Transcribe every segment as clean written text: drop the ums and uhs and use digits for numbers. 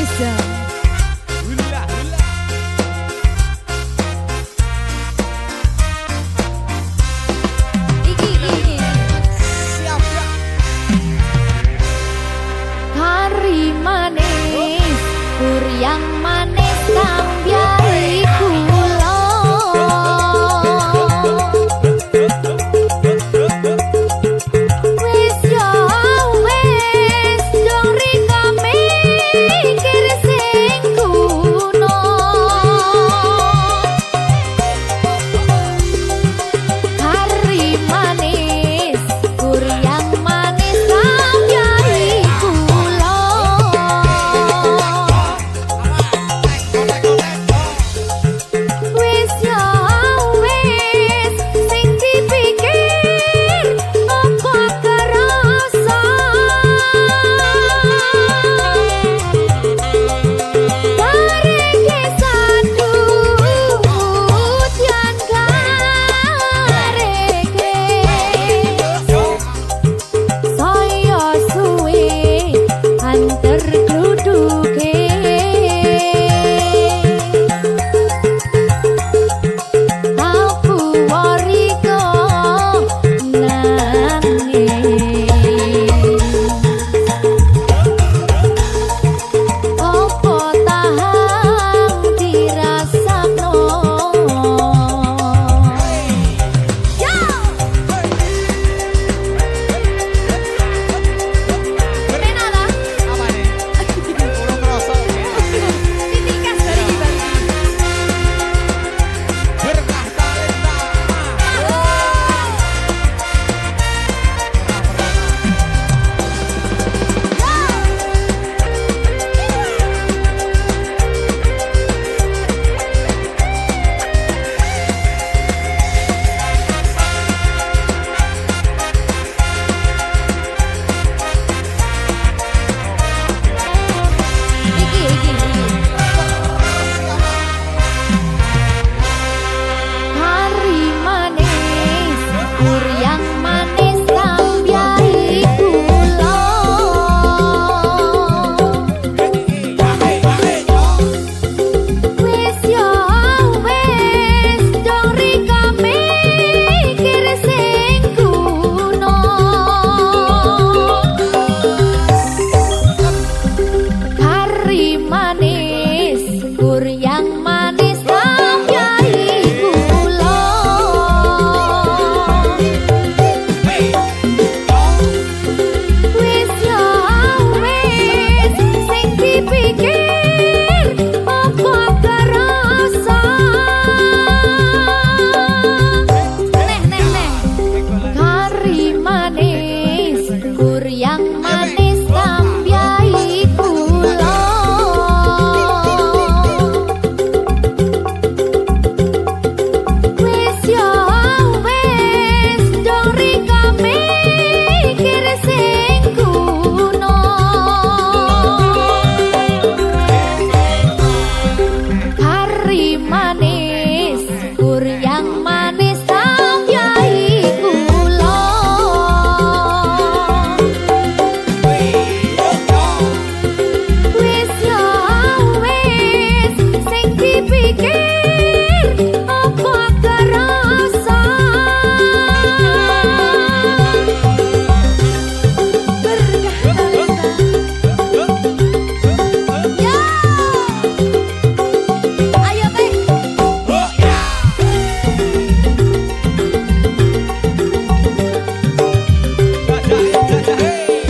Indonesia. Iki. Siap ya. Hari manis, yang manis kambiari kula. Wis yo wis dong rika mikir sing kuno. Hari manis, yang manis kambiari kula. Wis yo wis sing dipikir apa kerasa. Barenge sadut jan gareke. Saya suwe antar kluduke. Aku wariko nangis. Opo tahan dirasakno. Yo! Menala? Apa nih? Kurang ngerasa. Titikas dari Bali. Berkah talenta. Iki. Hari manis, yang manis kambiari kula. Wis yo wis dong rika mikir sing kuno. Hari manis, yang manis kambiari kula. Wis yo wis sing dipikir apa kerasa. Neh. Hari manis, yang manis kambiari kula. Wis yo wis dong rika mikir sing kuno. Hari manis, yang manis kambiari kula. Wis yo wis sing dipikir apa kerasa. Berkah talenta. Yo! Ayo teh.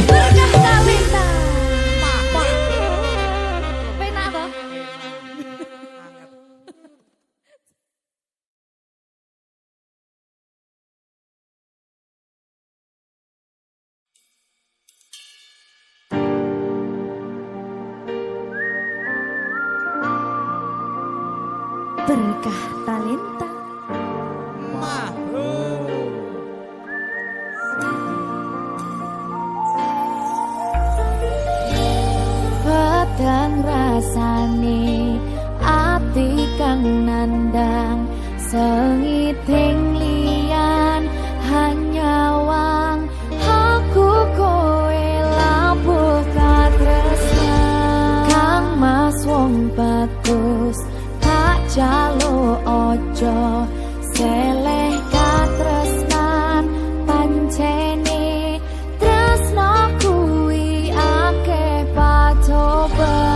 Berkah talenta. Penak toh? Berkah talenta. Padang rasane ati kang nandang sengiting liyan hanya wang aku kowe labuh katresnan kang bagus tak jaluk ojo seleh katresnan pancene tresno kuwi akeh patobat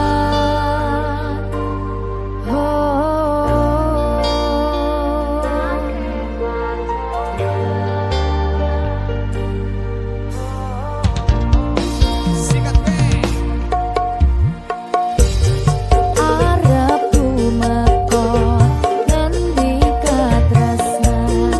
Sikat be. arep tumeka ngendi katresnan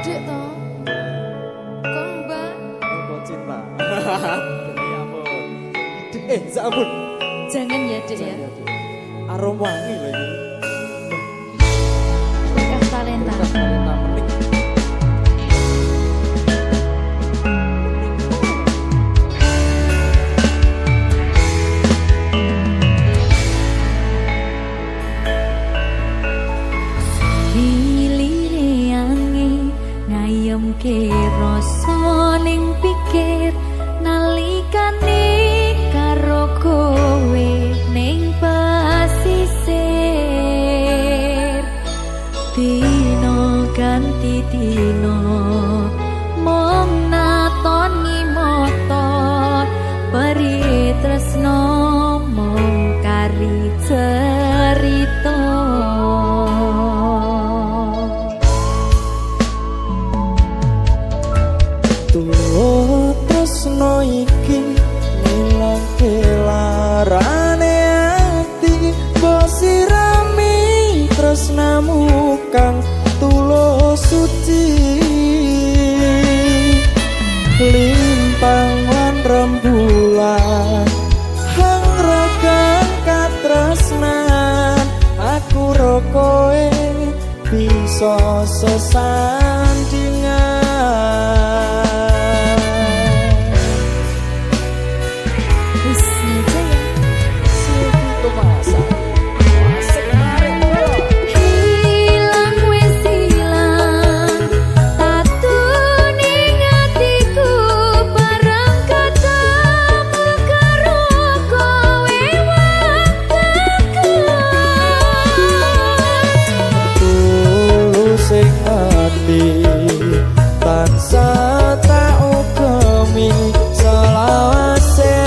Dek toh. Kok Mbak? Apa cinta? Ya ampun. Sampun. Jangan ya, Dek ya. Aroma wangi lagi. Berkah talenta. Talenta penting. Hilire angin ngayemke rasa ning pikir nalikane karo kowe ning pasisir dino ganti dino mong natoni motor peri tresno mong kari cerita. Tuwa tresno iki ngilangke larane ati mbok sirami tresnamu kang tulus suci limpang lan rembulan hang regang katresnan aku ro koe bisa sesandingan. Tansah tak ukemi selawase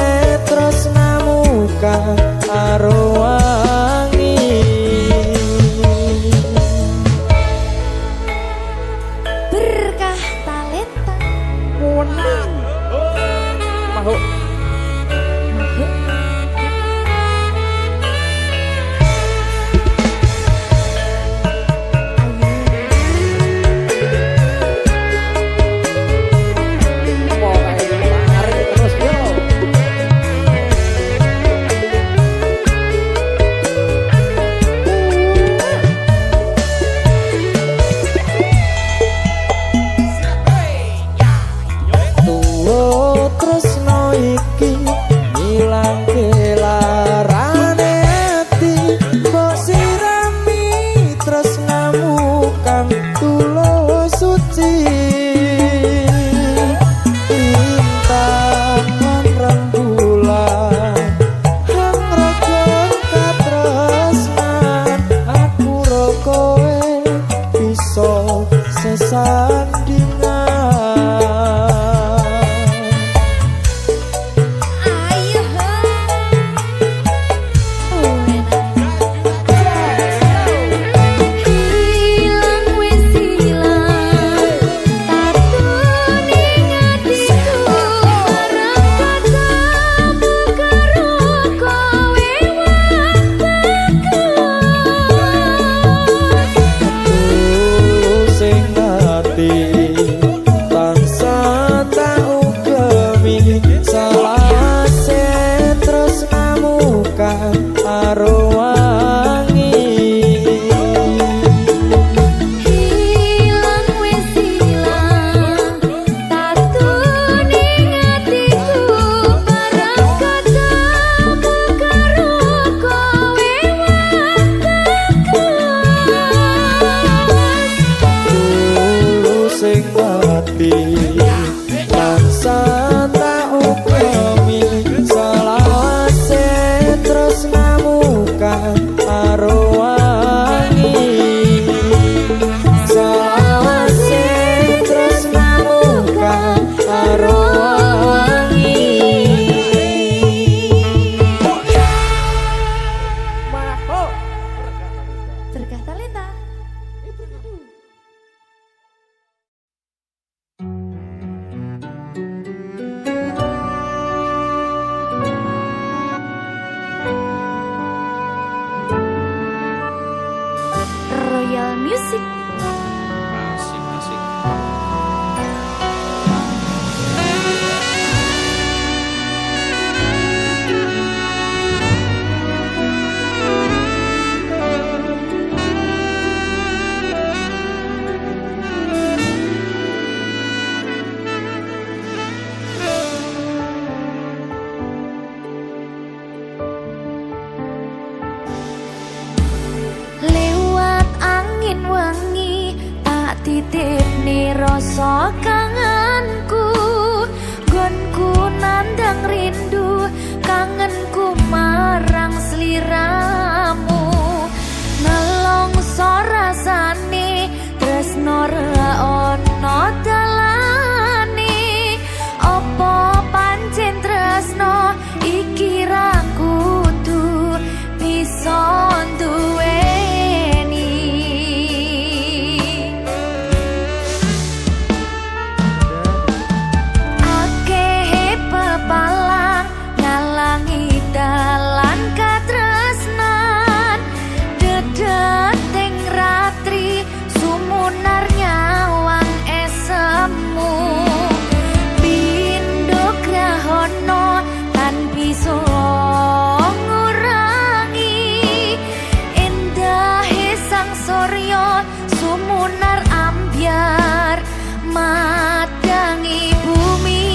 tresnamu kang karo wangi Berkah talenta. munang mahuk sesandingan. Ayo hilang wis hilang tatu ning atiku barang katamu karo kowe Sing ati tansah tak ugemi selawase tresnamu kang karo wangi hilang wis hilang tatu ning atiku barang katamu karo kowe sing ati tansah tak ukemi selawase tresnamu kang karo wangi selawase tresnamu kang karo wangi berkah talenta. uripne rasa kangenku, gonku nandang rindu, kangenku marang sliramu. Nelongso rasane tresno ra ono dalane, opo pancen tresno iki ra kudu bisa duweni. Akeh pepalang ngalangi dalan katresnan, dedeting ratri sumunar nyawang esemu. Pindho grahono tan bisa ngurangi endahe sang surya sumunar ambyar madangi bumi.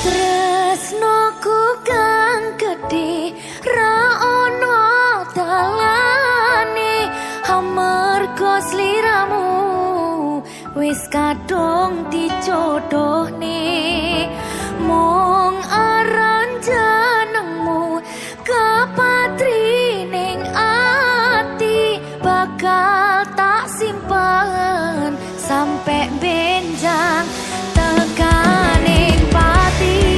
Tresnoku kang gedhe ra ono dalane, amarga sliramu wis kadung dijodohne. Mung aran jenengmu kapatri ning ati, bakal tak simpen sampe benjang tekaning pati.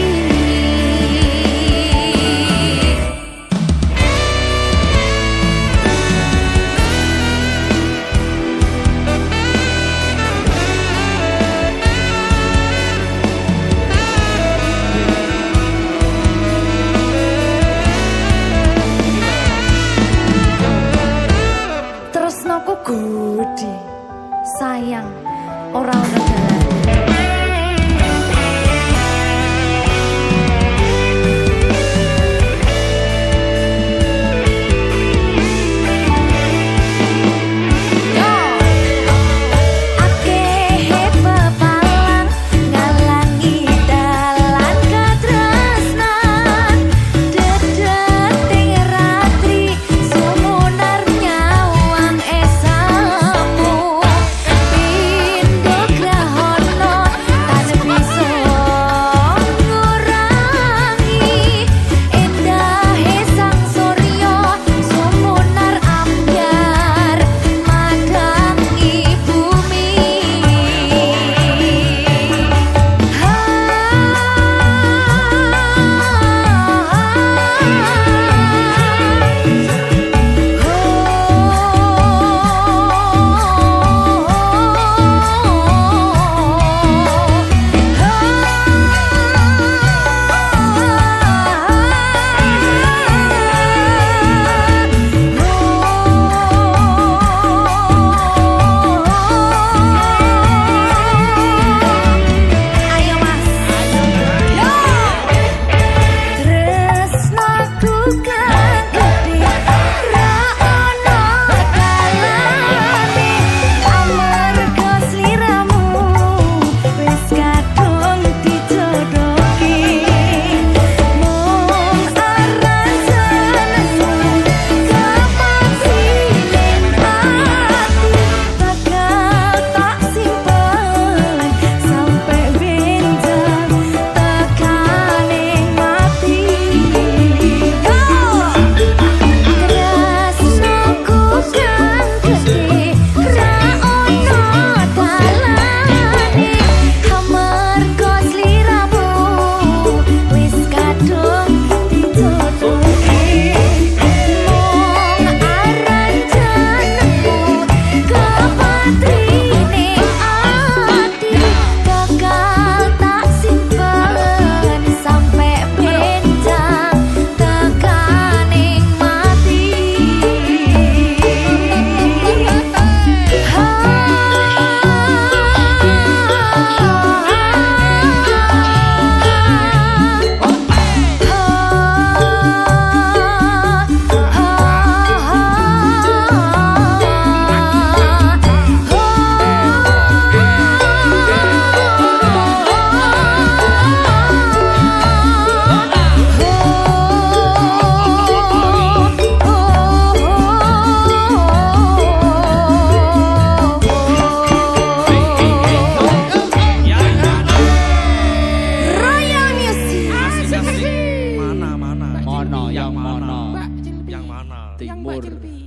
mana? Yang mana? Mbak Cilpi. Yang mana? Yang Mbak Timur. Cilpi.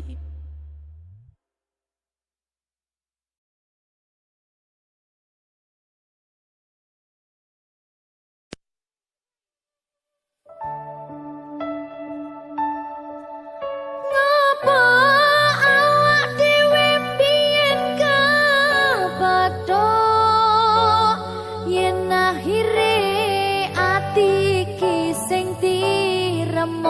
Ngapa awak dhewe mbiyen kepathok yen akhire ati iki sing diremuk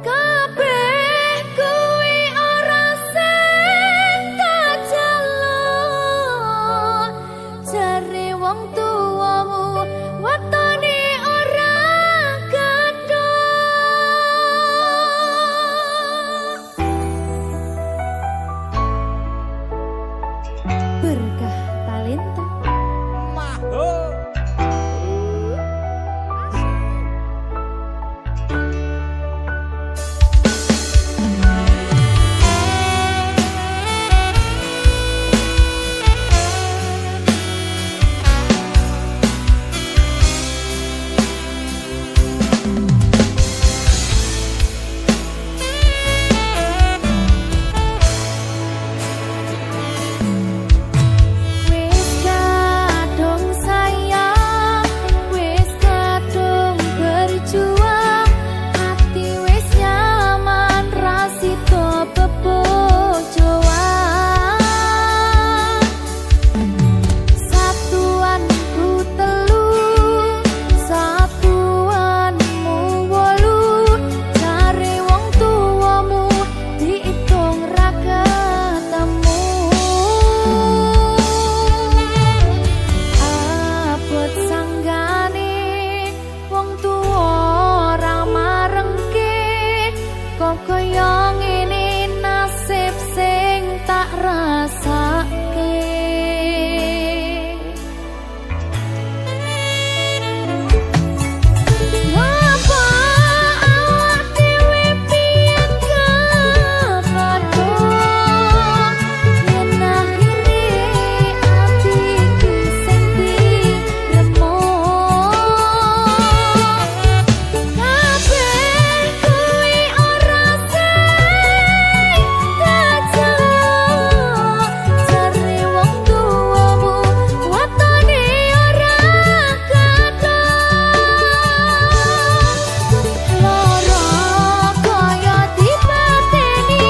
kabeh kuwi ora sing kajaluk jare wong tuwamu watone ora gathuk berkah talenta Maho. wis kadung sayang wis kadung berjuang hati wis nyaman rasito bebojoan satuanku telu satuanmu wolu cari wong tuamu diitung ra ketemu abot sanggane wong tuwa ora marengke kok kaya ngene nasib sing tak rasake ngapa awak dhewe mbiyen kepathok yen akhire ati iki sing diremuk kabeh kuwi ora sing kajaluk jare wong tuwamu watone ora gathuk lara kaya dipateni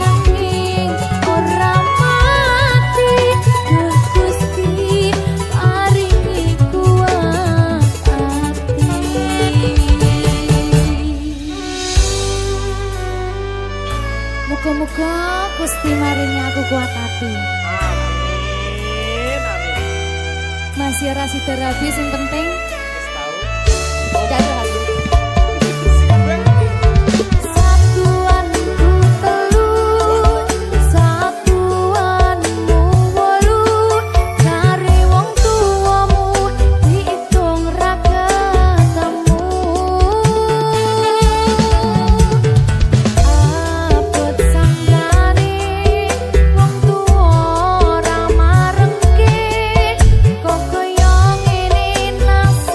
nanging ora mati Duh Gusti paringi kuat ati muga-muga Gusti maringi aku kuat hati Amin, amin. masih ora sida rabi sing penting Wis tahu. jaga hati satuanku telu satuanmu wolu cari wong tuamu diitung ra ketemu abot sanggane wong tuwa ora marengke kok kaya ngene nasib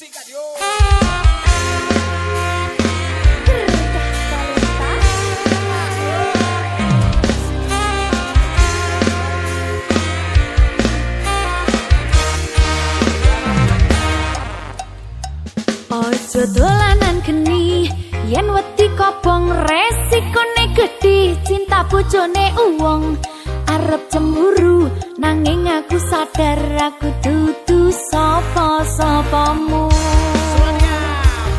Sikat yo. Ojo dolanan geni yen wedi kobong resikone gedhi cinta bojone uwong arep cemburu nanging aku sadar aku dudu sapa-sapamu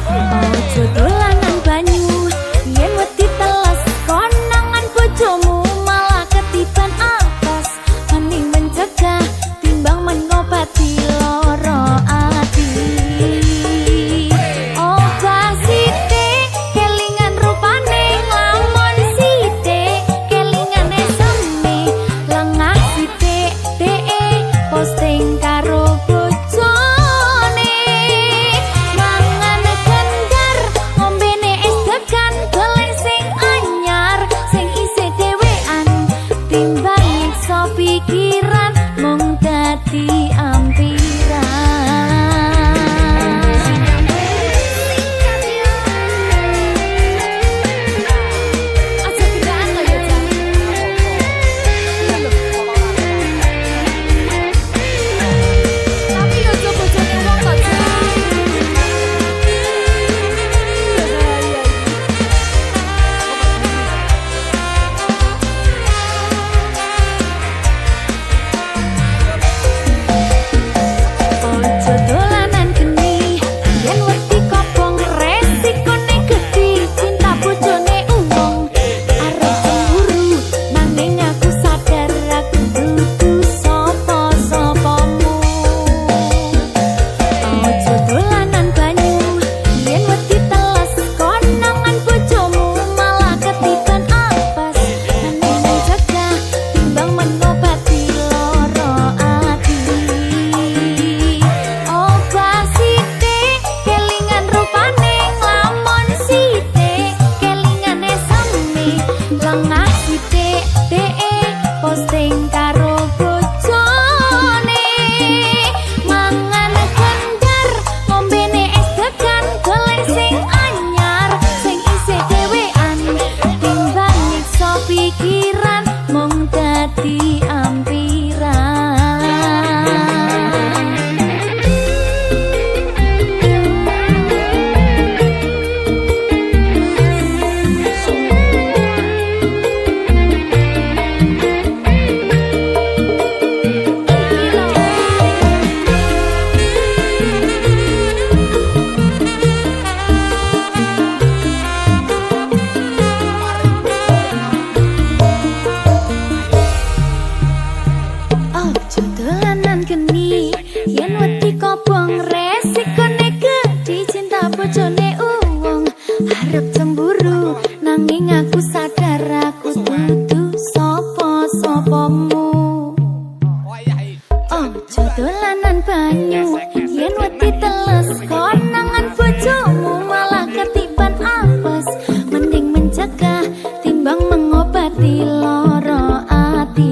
ojo dolanan banyu yen wedi teles konangan bojomu malah ketiban atas mending mencegah timbang mengobati lara ati. Pikiran mung dadi ampiran aja gerak kaya jam tapi yo coba jane wong kok posting karo bojone mangan kendar ngombene es degan golek sing anyar sing isih dhewean timbang nyiksa pikiran mung dadi ampiran dolanan geni yen wedi kobong resikone gedhi cinta bojone uwong arep cemburu nanging aku sadar aku dudu sapa-sapamu ojo dolanan banyu yen wedi teles konangan bojomu malah ketiban apes mending mencegah timbang mengobati lara ati.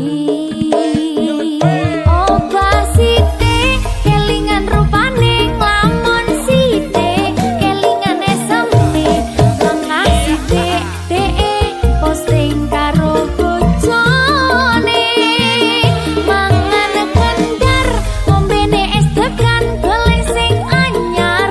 Mangan kendar ngombene es degan golek sing anyar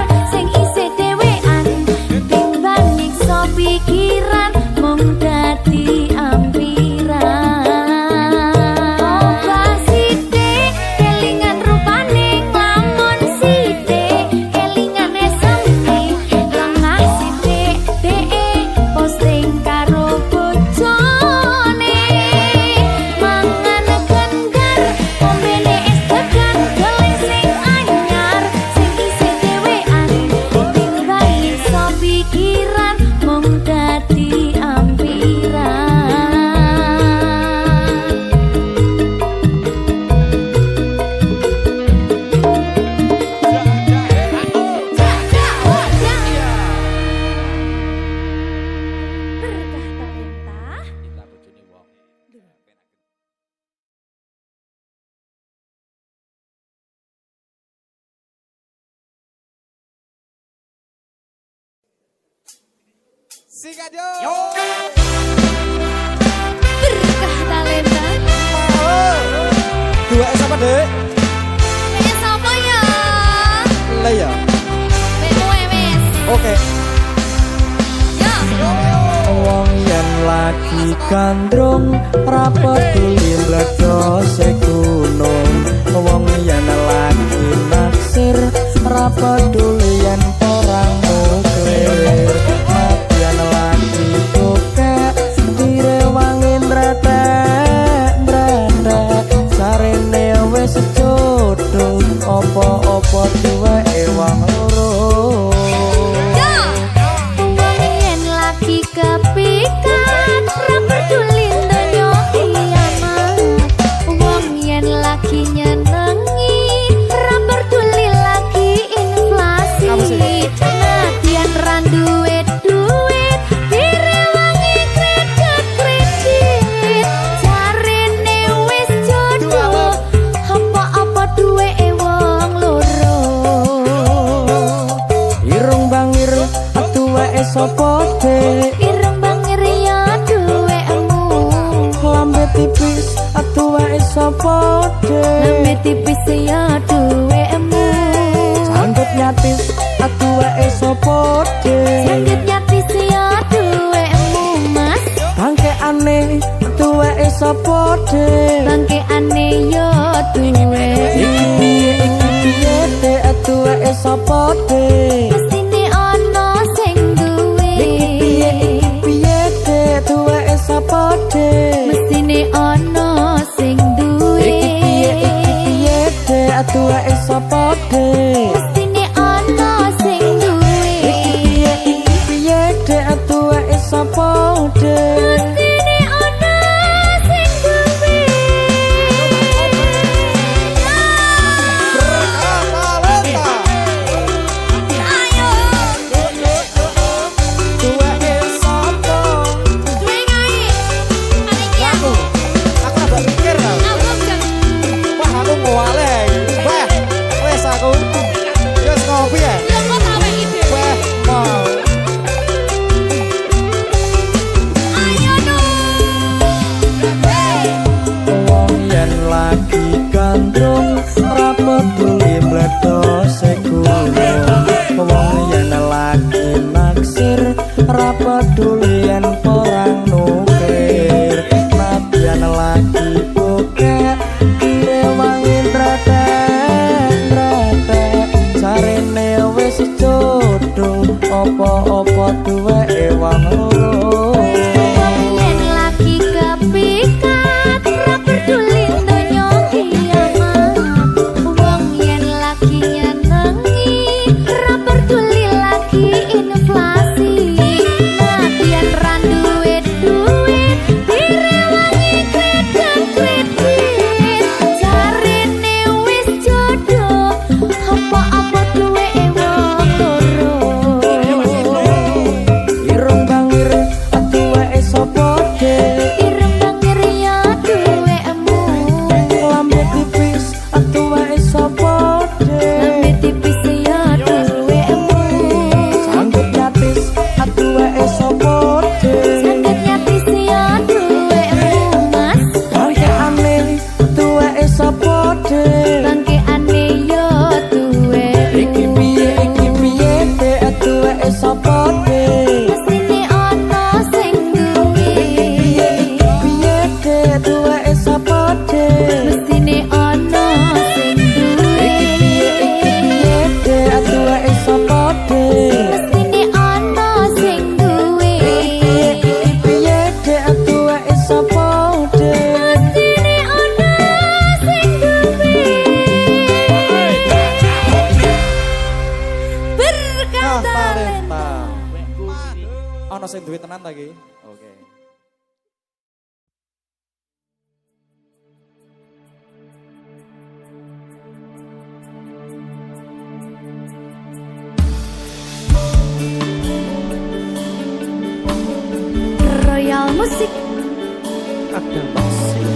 Sikat yo. Berkah talenta. Dua S apa dek? Kayak siapa ya? Le ya. Wes. Oke. Ya. Wong yen lagi gandrung ra peduli mledose gunung. Wong yen lagi naksir ra peduli yen orang nuklir. Yen lagi bokek direwangin retek sarene wis jodoh apa-apa duweke wong loro. Kepikat ra peduli donya kiamat. Wong yen lagi nyenengi ra peduli lagi inflasi. Nadyan ra duwe duit direwangi kredit. Jarene wis jodoh apa-apa duweke wong loro. Irung bangir atuweke sapa dek? Tipis atuweke sapa dek? Lambe tipis ya duwemu. Sanggup nyatis atuweke sapa dek? Sanggup nyatis ya duwemu mas. Bangke aneh atuweke sapa dek? Bangke aneh ya duwe. Iki piye dek atuweke sapa dek? Mestine ana sing duwe. Iki piye dek atuweke sapa dek? Mestine ana sing duwe. Iki piye dek atuweke sapa dek? Mestine ana sing duwe. Iki piye dek atuweke sapa dek? Mestine ana sing duwe. Ayo. Duweke sapa? Duwe ngai. Iki aku. Aku agak mikir tau. Aku kan. Wah aku ngowale. Wah, wes aku. Wes ngopi ya. Lah kok tak wek ide. Wah, mau. Ayo no. Wong yen lagi gandrung ora peduli mledose gunung. Wong yen lagi naksir ora peduli yen perang nuklir. Nadyan lagi bokek direwangin retek sarene wis jodoh apa-apa duweke wong loro. Yen lagi kepikat ra peduli donya kiamat. Wong yen lagi nyenengi ra peduli lagi inflasi. Nadyan ra duwe duit direwangi kredit. Jarene wis jodoh apa-apa duweke wong loro. Irung bangir atuweke sapa dek? Ireng bangir ya duwemu. Lambe tipis atuweke sapa dek? Lambe tipis ya duwemu. Sanggup nyatis atuweke sapa dek? Sanggup nyatis ya duwemu mas. Bangke aneh atuweke sapa dek? Bangke aneh ya duwe. Iki piye dek atuweke sapa dek? Mestine ana sing duwe. Piye dek atuweke sapa dek? Mestine ana sing duwe. Piye dek atuweke sapa dek? Mestine ana sing duwe. Piye dek atuweke sapa dek? Mestine ana sing duwe. Berkah talenta. Ono sing duwe tenan ta iki? Oke. Royal Musik. Ada masih.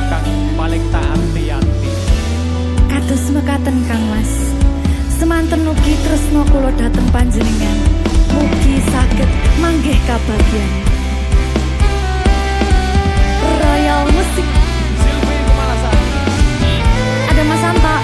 kang paling tak anti-anti. Kados mekaten Kang Mas. Semanten ugi tresna kula dhateng panjenengan. Mugi saged manggih kabagyan. Royal Musik. Silvi Kumalasari. Ada Mas Anta.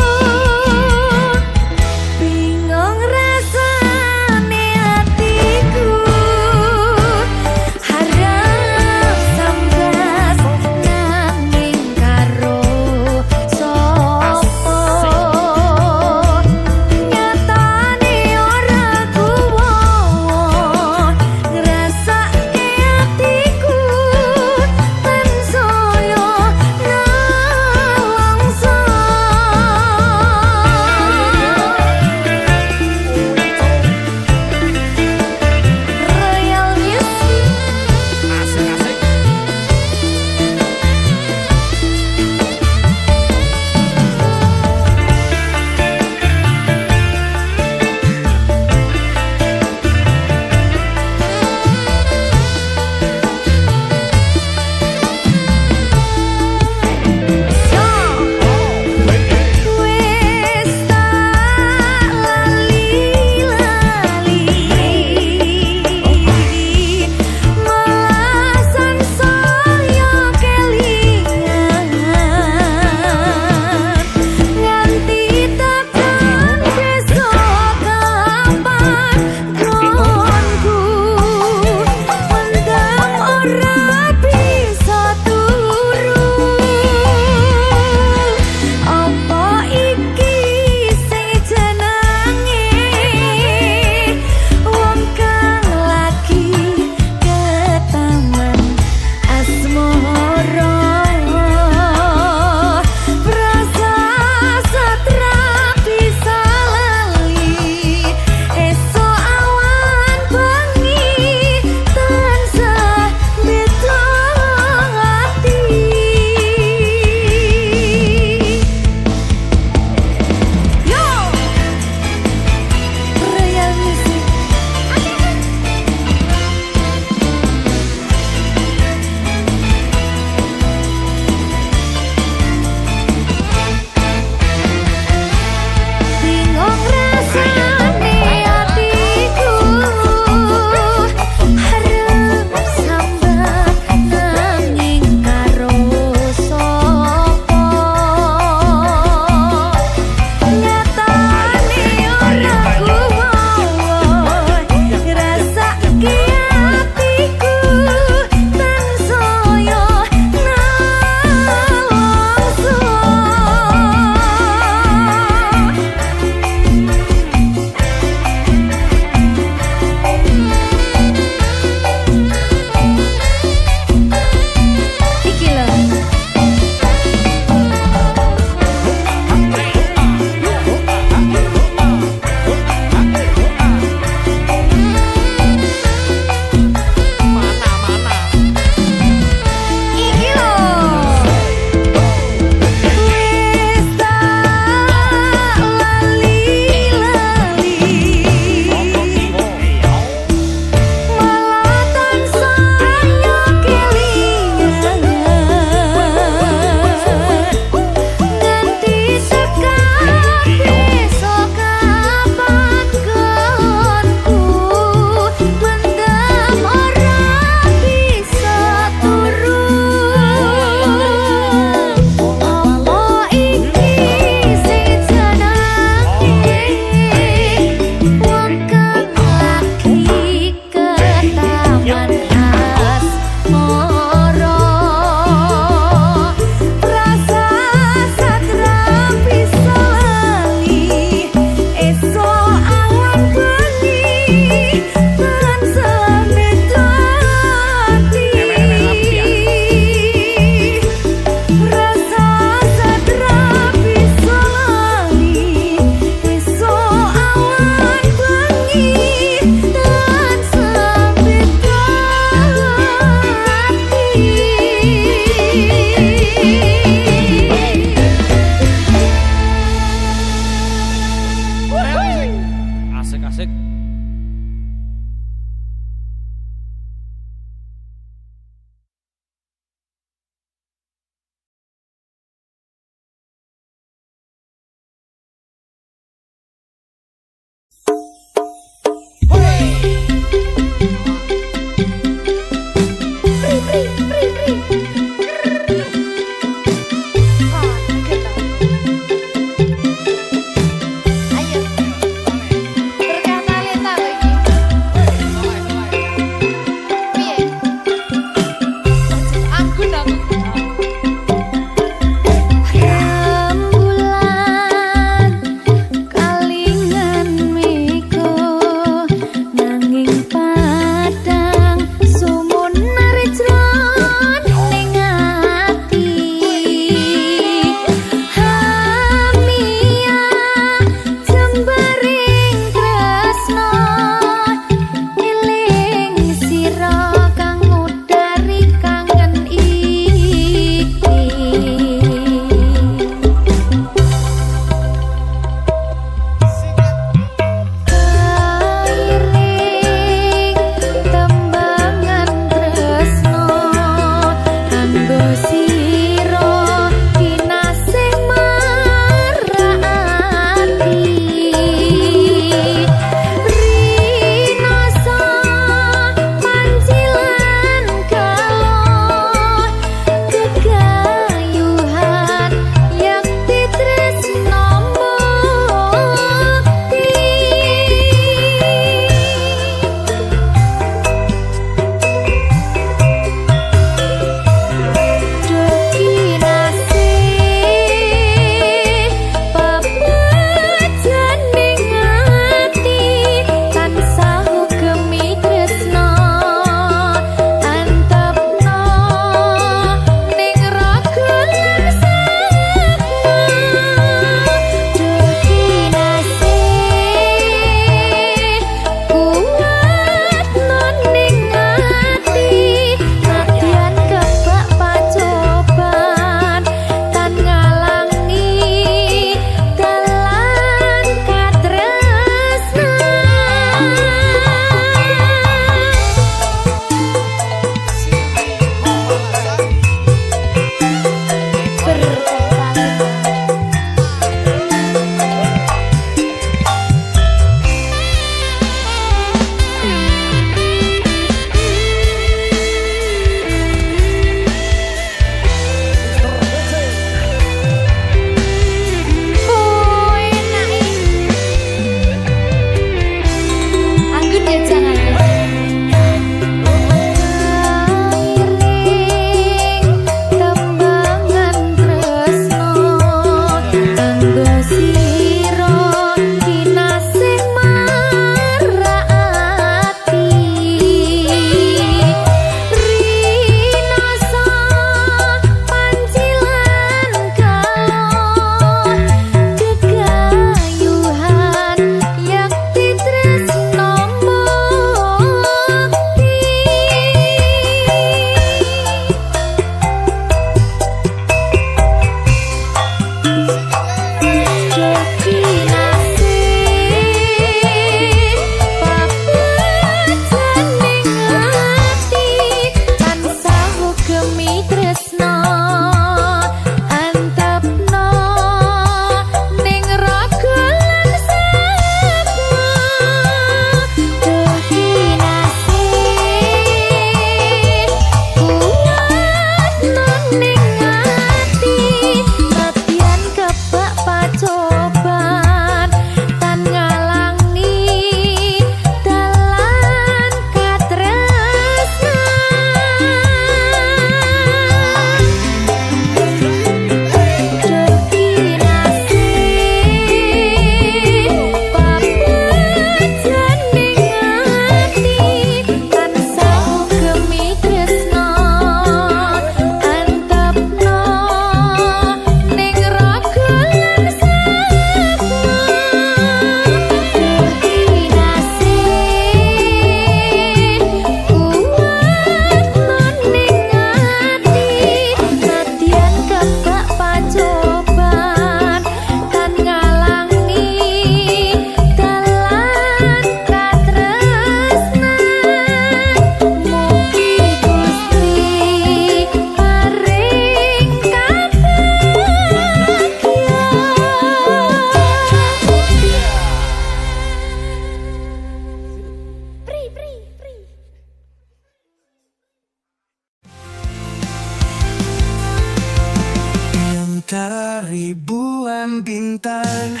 antara ribuan bintang,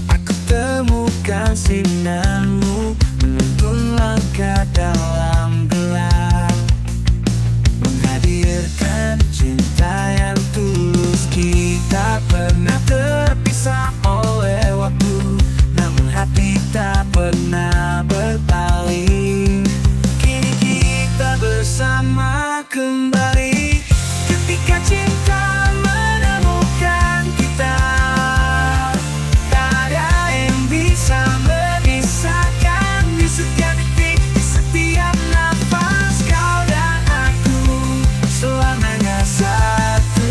aku temukan sinarmu menuntun langkah dalam gelap, menghadirkan cinta yang tulus. Kita pernah terpisah oleh waktu, namun hati tak pernah berpaling. Kini kita bersama kembali, ketika cinta menemukan kita. Tak ada yang bisa memisahkan, di setiap detik, di setiap nafas, kau dan aku selamanya satu.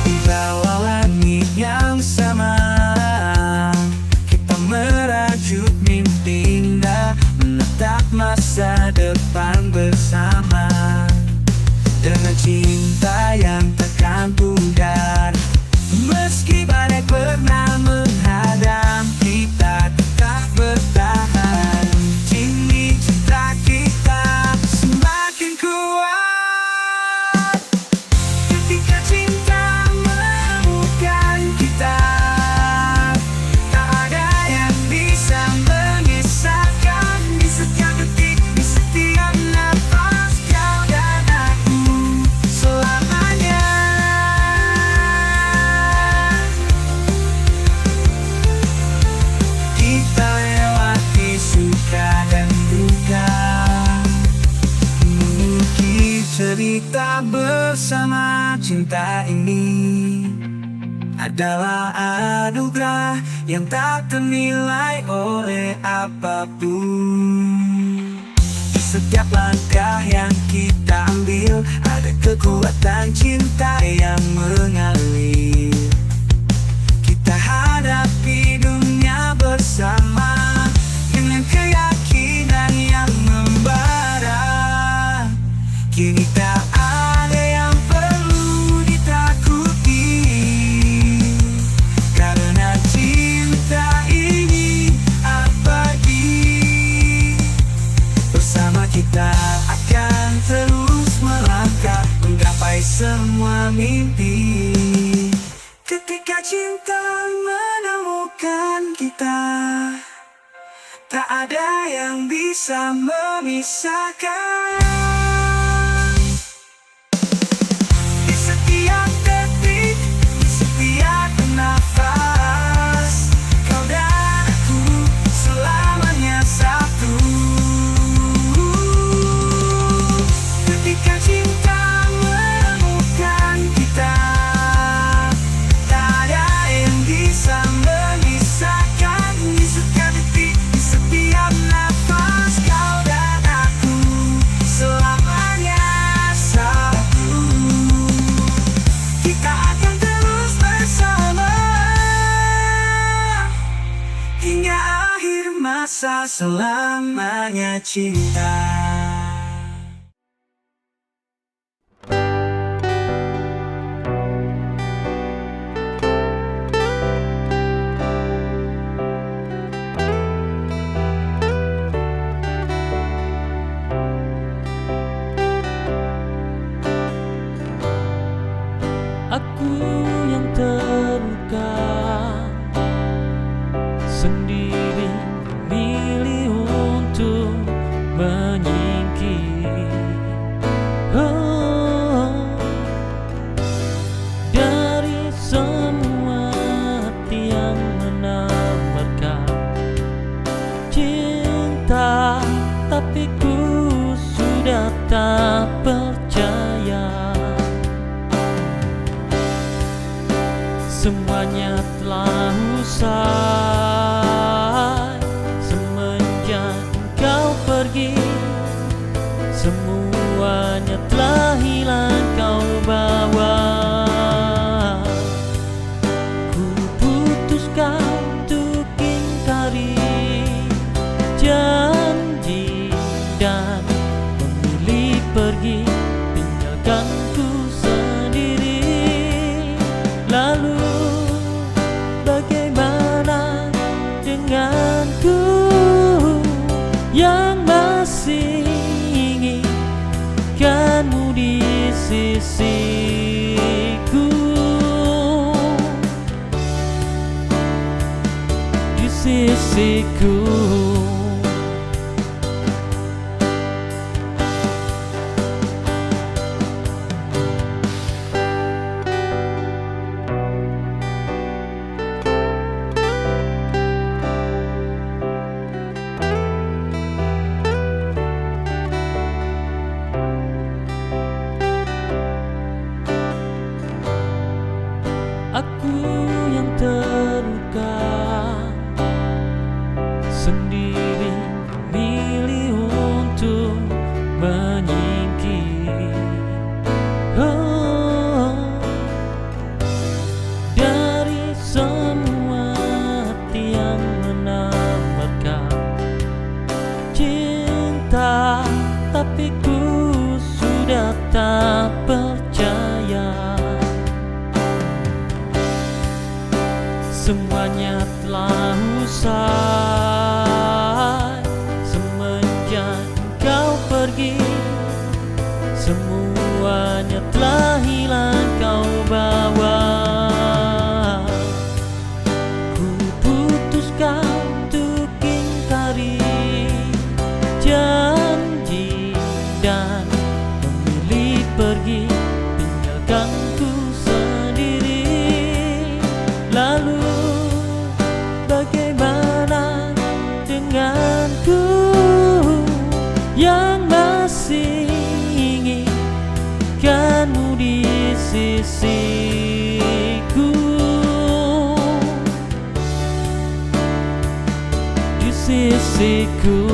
Di bawah langit yang sama, kita merajut mimpi indah, menatap masa depan bersama, dengan cinta yang takkan pudar. Meski badai pernah menghadang, kita tetap bertahan. Kini cinta kita semakin kuat, ketika cinta menemukan kita. Tak ada yang bisa mengisahkan, di setiap detik, di setiap nafas, kau dan aku selamanya. Kita lewati suka dan duka, mengukir cerita bersama. Cinta ini adalah anugerah yang tak ternilai oleh apapun. Di setiap langkah yang kita ambil, ada kekuatan cinta yang mengalir. Kita hadapi dunia bersama, dengan keyakinan yang membara. Kini tak ada yang perlu ditakuti, karena cinta ini abadi. Bersama kita akan terus melangkah, menggapai semua mimpi. Ketika cinta menemukan kita, tak ada yang bisa memisahkan. Di setiap detik, di setiap nafas, kau dan aku selamanya satu. Ketika cinta menemukan kita, tak ada yang bisa memisahkan. Di setiap detik, di setiap nafas, kau dan aku selamanya satu. Kita akan terus bersama hingga akhir masa, selamanya cinta. Aku yang terluka sendiri, milih untuk menyingkir. Dari semua hati yang menawarkan cinta, tapi ku sudah tak percaya. Semuanya telah usai semenjak engkau pergi. Semuanya telah hilang kau bawa. Ku putuskan untuk ingkari janji dan memilih pergi, tinggalkanku sendiri. Lalu bagaimana sisiku, di sisiku. Aku yang terluka sendiri milih untuk menyingkir dari semua hati yang menawarkan cinta, tapi ku sudah tak percaya. Semuanya telah usai semenjak kau pergi. Semuanya telah hilang kau bawa. Ku putuskan untuk ingkari janji dan memilih pergi, tinggalkanku sendiri. Lalu bagaimana denganku yang masih inginkanmu di sisiku, di sisiku.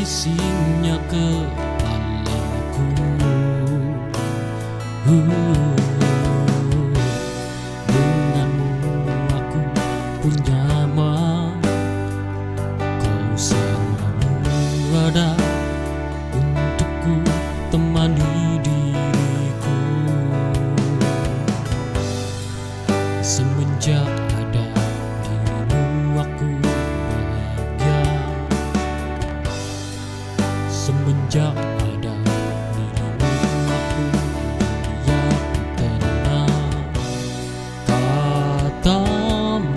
Bisingnya kepalaku, denganmu aku pun nyaman. Kau selalu ada untukku, temani diriku. Semenjak ada dirimu aku bahagia. Semenjak ada dirimu aku tenang. Katamu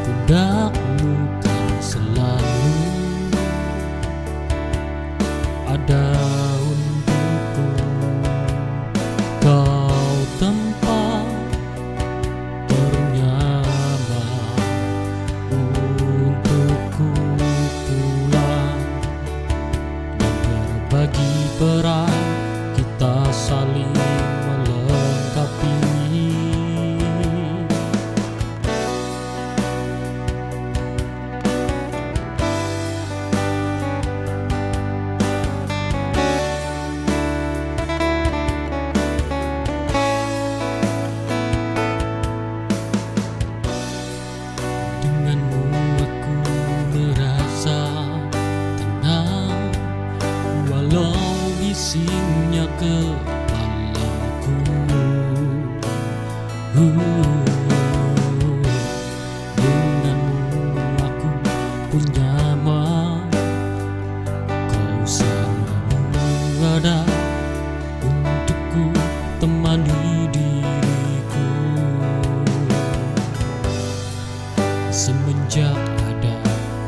pundakmu kan selalu ada untukku. Kau tempat ternyaman untukku pulang. Bagi peran kita saling melengkapi. Denganmu aku merasa tenang, walau bisingnya kepalaku. Denganmu aku pun nyaman. Kau selalu ada untukku, temani diriku. Semenjak ada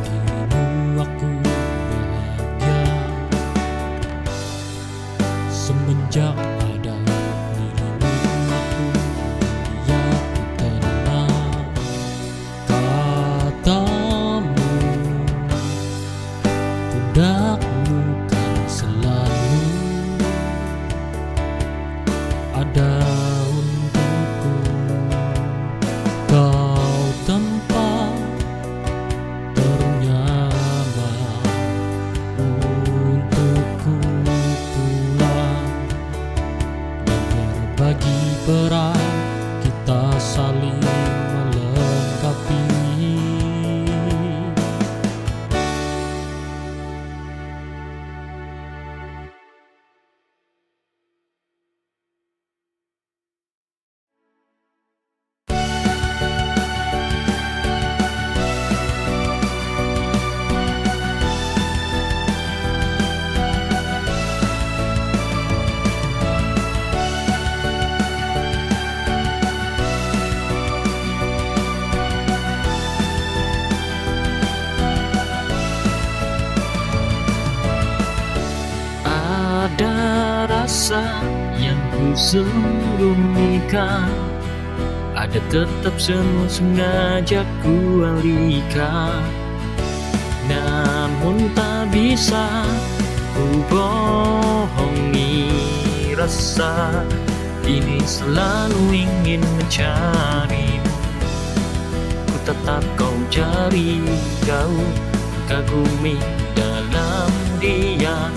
dirimu aku bahagia. Semenjak ada dirimu aku tenang. Katamu pundakmu kan selalu ada untukku. rasa yang ku sembunyikan, ada tetap sengaja ku alihkan. Namun tak bisa ku bohongi rasa ini selalu ingin mencarimu. Ku tetap kau cari jauh, kagumi dalam dia.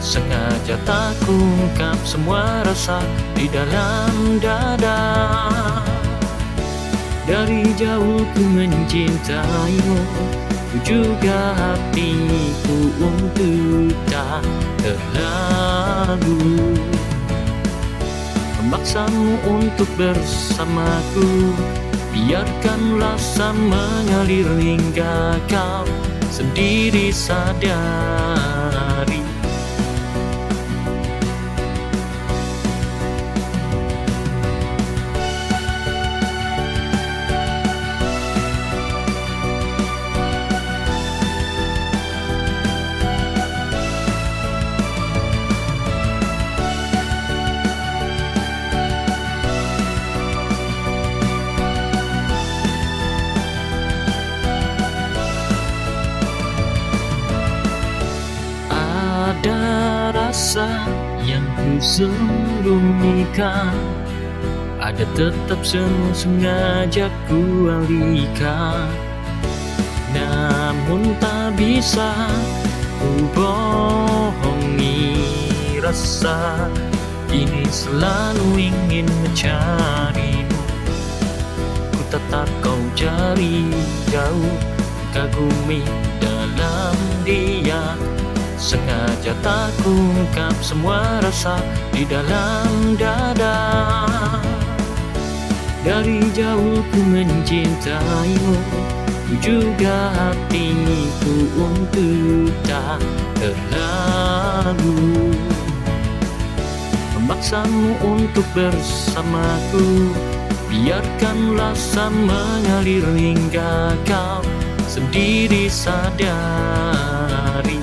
Sengaja tak ungkap semua rasa di dalam dada. Dari jauh ku mencintaimu, ku juga hatiku untuk tak terlalu memaksamu untuk bersamaku. Biarkanlah rasa mengalir hingga kau sendiri sadari. Ada rasa yang ku sembunyikan, ada tetap sengaja ku alihkan. Namun tak bisa ku bohongi rasa ini selalu ingin mencarimu. Ku tetap kau cari jauh, kagumi dalam dia. Sengaja tak ungkap semua rasa di dalam dada. Dari jauh ku mencintaimu, ku juga hatiku untuk tak terlalu memaksamu untuk bersamaku. Biarkanlah rasa mengalir hingga kau sendiri sadari.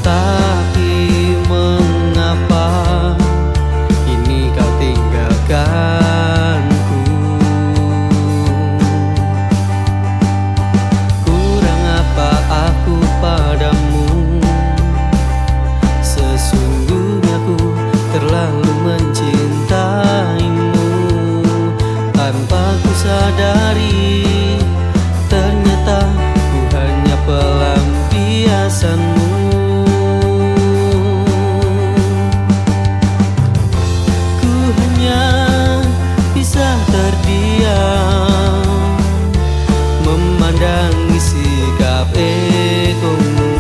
Tapi mengapa ini kau tinggalkanku? Kurang apa aku padamu? Sesungguhnya ku terlalu mencintaimu. Tanpa ku sadari, ternyata ku hanya pelampiasanmu. Ku hanya bisa terdiam memandangi sikap egomu.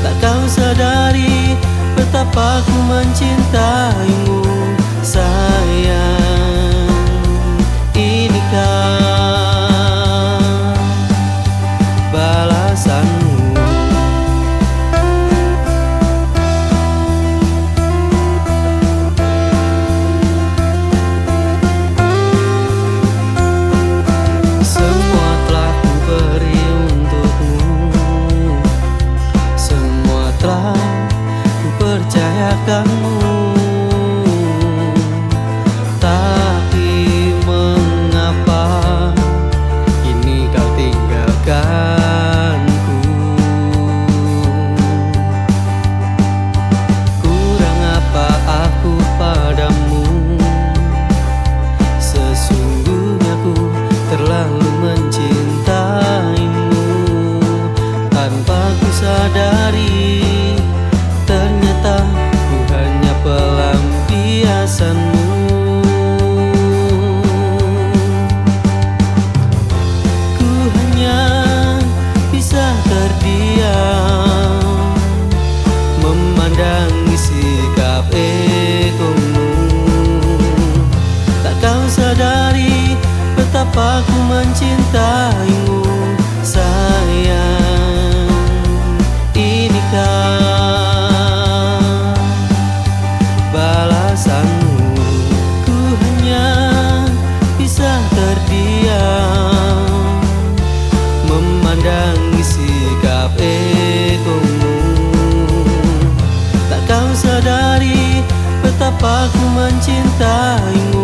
Tak kau sadari betapa ku mencintaimu, sayang. Inikah balasanmu? Semua telah ku beri untukmu, semua telah ku percayakanmu. Tapi mengapa ini kau tinggalkanku? Kurang apa aku padamu? Sesungguhnya ku terlalu mencintaimu. Tanpa ku sadari, ternyata ku hanya pelampiasanmu. betapa ku mencintaimu sayang. Inikah balasanmu? Ku hanya bisa terdiam memandangi sikap egomu. Tak kau sadari betapa ku mencintaimu